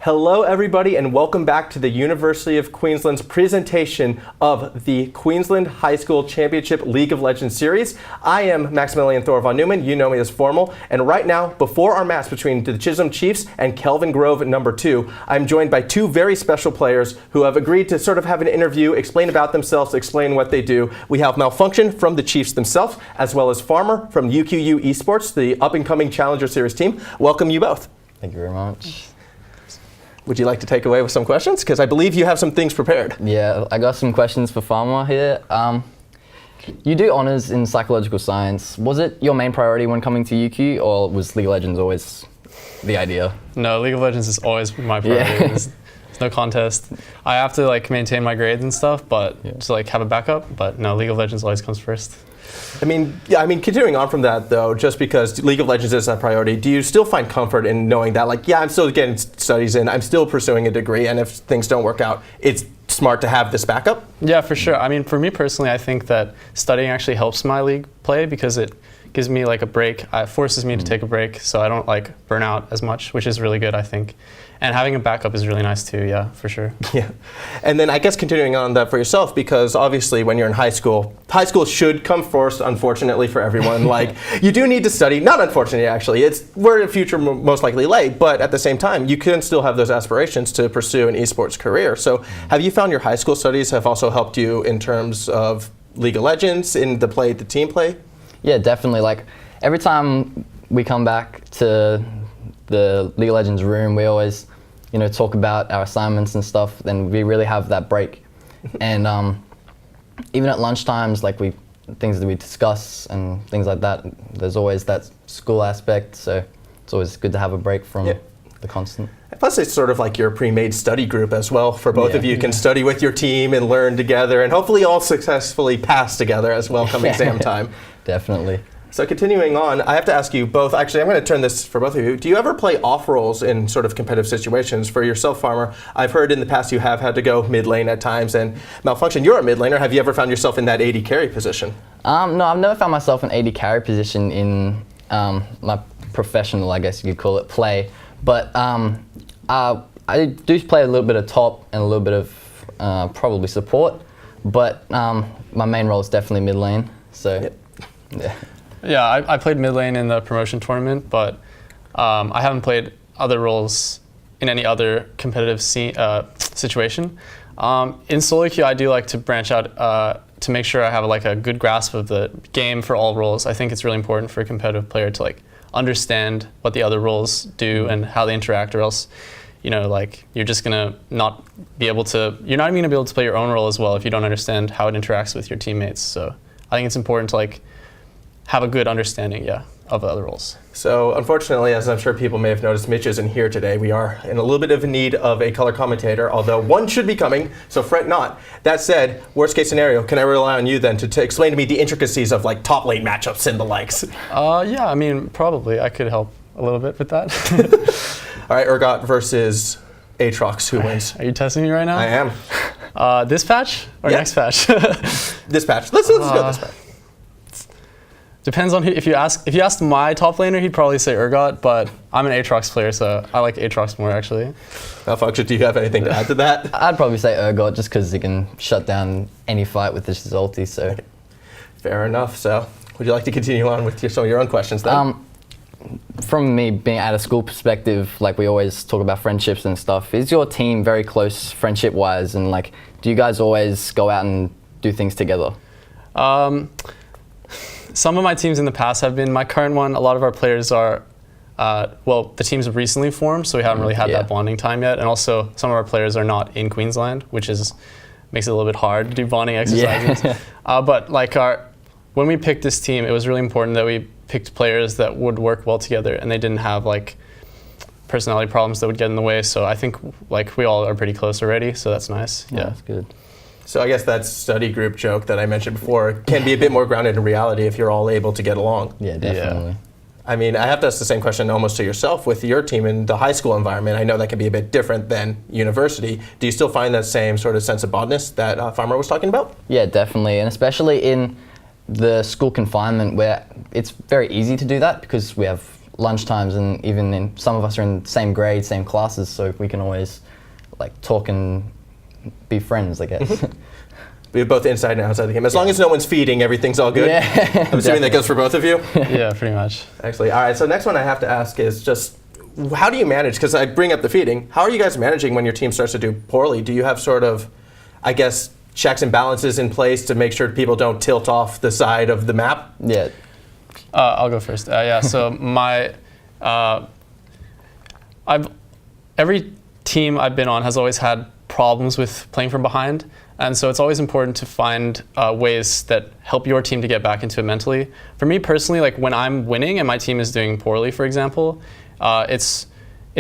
Hello everybody and welcome back to the University of Queensland's presentation of the Queensland High School Championship League of Legends series. I am Maximilian Thor von Neumann, you know me as Formal, and right now, before our match between the Chisholm Chiefs and Kelvin Grove #2, I'm joined by two very special players who have agreed to sort of have an interview, explain about themselves, explain what they do. We have Malfunction from the Chiefs themselves, as well as Farmer from UQU Esports, the up-and-coming Challenger Series team. Welcome you both. Thank you very much. Would you like to take away with some questions? Because I believe you have some things prepared. Yeah, I got some questions for Farmer here. You do honours in psychological science. Was it your main priority when coming to UQ, or was League of Legends always the idea? No, League of Legends is always my priority. Yeah. There's no contest. I have to maintain my grades and stuff, but to have a backup. But no, League of Legends always comes first. I mean, continuing on from that though, just because League of Legends is a priority, do you still find comfort in knowing that, I'm still getting studies in, I'm still pursuing a degree, and if things don't work out, it's smart to have this backup? Yeah, for sure. I mean, for me personally, I think that studying actually helps my league play because it gives me a break. It forces me to take a break, so I don't burn out as much, which is really good, I think. And having a backup is really nice too, yeah, for sure. Yeah, and then I guess continuing on that for yourself, because obviously when you're in high school should come first, unfortunately for everyone. You do need to study, not unfortunately actually, it's where the future most likely lay, but at the same time, you can still have those aspirations to pursue an esports career. So have you found your high school studies have also helped you in terms of League of Legends, in the team play? Yeah, definitely. Every time we come back to the League of Legends room, we always, talk about our assignments and stuff. Then we really have that break, and even at lunchtimes, things that we discuss and things like that. There's always that school aspect, so it's always good to have a break from the constant. Plus, it's sort of like your pre-made study group as well. For both of you, can study with your team and learn together, and hopefully all successfully pass together as well come exam time. Definitely. So continuing on, I have to ask you both, actually I'm going to turn this for both of you, do you ever play off roles in sort of competitive situations? For yourself, Farmer, I've heard in the past you have had to go mid lane at times, and Malfunction, you're a mid laner. Have you ever found yourself in that AD carry position? No, I've never found myself in AD carry position in my professional, I guess you could call it, play. But I do play a little bit of top and a little bit of probably support, but my main role is definitely mid lane, so yeah. Yeah, I played mid lane in the promotion tournament, but I haven't played other roles in any other competitive situation. In solo queue, I do like to branch out to make sure I have a good grasp of the game for all roles. I think it's really important for a competitive player to understand what the other roles do and how they interact, or else you're just gonna not be able to. You're not even gonna be able to play your own role as well if you don't understand how it interacts with your teammates. So I think it's important to have a good understanding, of the other roles. So unfortunately, as I'm sure people may have noticed, Mitch isn't here today. We are in a little bit of a need of a color commentator, although one should be coming, so fret not. That said, worst case scenario, can I rely on you then to explain to me the intricacies of top lane matchups and the likes? Yeah, I mean, probably. I could help a little bit with that. All right, Urgot versus Aatrox, who wins? Are you testing me right now? I am. This patch or next patch? This patch. Let's go this patch. Depends on if you asked my top laner, he'd probably say Urgot, but I'm an Aatrox player, so I like Aatrox more actually. Malfunction, do you have anything to add to that? I'd probably say Urgot just because he can shut down any fight with his ulti. So okay. Fair enough. So would you like to continue on with some of your own questions then? From me being at a school perspective, we always talk about friendships and stuff. Is your team very close friendship-wise, and do you guys always go out and do things together? Some of my teams in the past have been. My current one, a lot of our players are, the teams have recently formed, so we haven't really had that bonding time yet. And also, some of our players are not in Queensland, which makes it a little bit hard to do bonding exercises. Yeah. But when we picked this team, it was really important that we picked players that would work well together, and they didn't have personality problems that would get in the way. So I think we all are pretty close already, so that's nice. Yeah, that's good. So I guess that study group joke that I mentioned before can be a bit more grounded in reality if you're all able to get along. Yeah, definitely. Yeah. I mean, I have to ask the same question almost to yourself with your team in the high school environment. I know that can be a bit different than university. Do you still find that same sort of sense of bondness that Farmer was talking about? Yeah, definitely, and especially in the school confinement where it's very easy to do that because we have lunchtimes, and even in some of us are in the same grade, same classes, so we can always like talk and be friends, I guess. We're both inside and outside the game. As long as no one's feeding, everything's all good. Yeah. I'm assuming that goes for both of you? Yeah, pretty much. Actually, all right, so next one I have to ask is just, how do you manage, because I bring up the feeding, how are you guys managing when your team starts to do poorly? Do you have sort of, I guess, checks and balances in place to make sure people don't tilt off the side of the map? Yeah. I'll go first. Yeah, so every team I've been on has always had problems with playing from behind, and so it's always important to find ways that help your team to get back into it mentally. For me personally, like when I'm winning and my team is doing poorly, for example, it's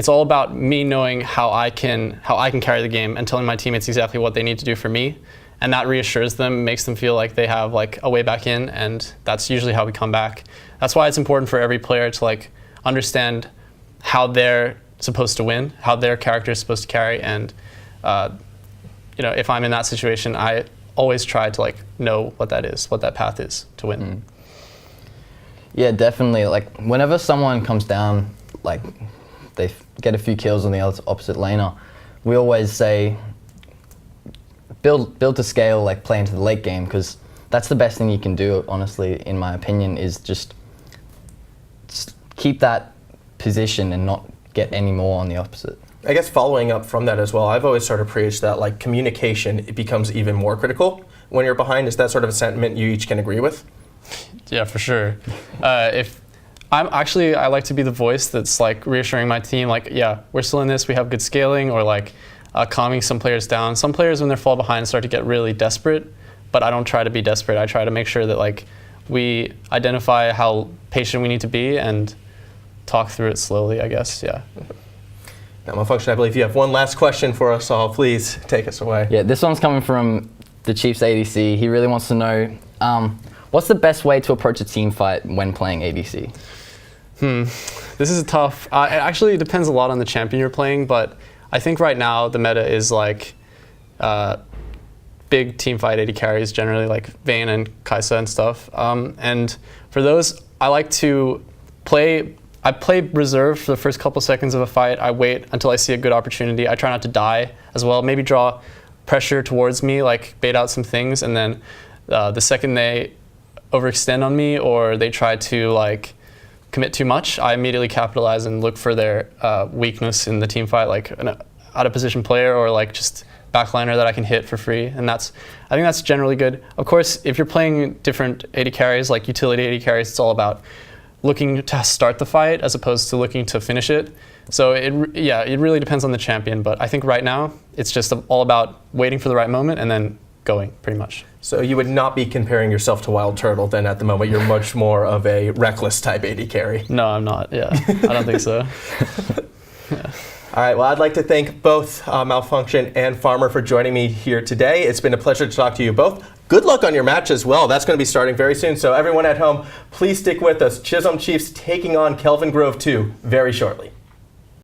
all about me knowing how I can carry the game and telling my teammates exactly what they need to do for me, and that reassures them, makes them feel like they have like a way back in, and that's usually how we come back. That's why it's important for every player to like understand how they're supposed to win, how their character is supposed to carry, and if I'm in that situation, I always try to like know what that is, what that path is to win. Mm. Yeah, definitely. Like whenever someone comes down, like they get a few kills on the opposite laner, we always say build to scale, like play into the late game, because that's the best thing you can do, honestly, in my opinion, is just keep that position and not get any more on the opposite. I guess following up from that as well, I've always sort of preached that like communication, it becomes even more critical when you're behind. Is that sort of a sentiment you each can agree with? Yeah, for sure. I like to be the voice that's like reassuring my team, like, yeah, we're still in this, we have good scaling, or like calming some players down. Some players, when they fall behind, start to get really desperate, but I don't try to be desperate. I try to make sure that like we identify how patient we need to be and talk through it slowly, I guess, yeah. Now, Malfunction, I believe you have one last question for us all. Please take us away. Yeah, this one's coming from the Chiefs ADC. He really wants to know, what's the best way to approach a team fight when playing ADC? This is tough. It actually depends a lot on the champion you're playing, but I think right now the meta is like big team fight AD carries, generally like Vayne and Kai'Sa and stuff. And for those, I like to play reserve for the first couple seconds of a fight. I wait until I see a good opportunity. I try not to die as well. Maybe draw pressure towards me, like bait out some things, and then the second they overextend on me or they try to like commit too much, I immediately capitalize and look for their weakness in the team fight, like an out of position player or like just backliner that I can hit for free. And I think that's generally good. Of course, if you're playing different AD carries, like utility AD carries, it's all about looking to start the fight as opposed to looking to finish it. So it really depends on the champion, but I think right now it's just all about waiting for the right moment and then going, pretty much. So you would not be comparing yourself to Wild Turtle then at the moment. You're much more of a reckless type AD carry. No, I'm not, yeah. I don't think so. Yeah. All right, well, I'd like to thank both Malfunction and Farmer for joining me here today. It's been a pleasure to talk to you both. Good luck on your match as well. That's going to be starting very soon. So everyone at home, please stick with us. Chisholm Chiefs taking on Kelvin Grove 2 very shortly.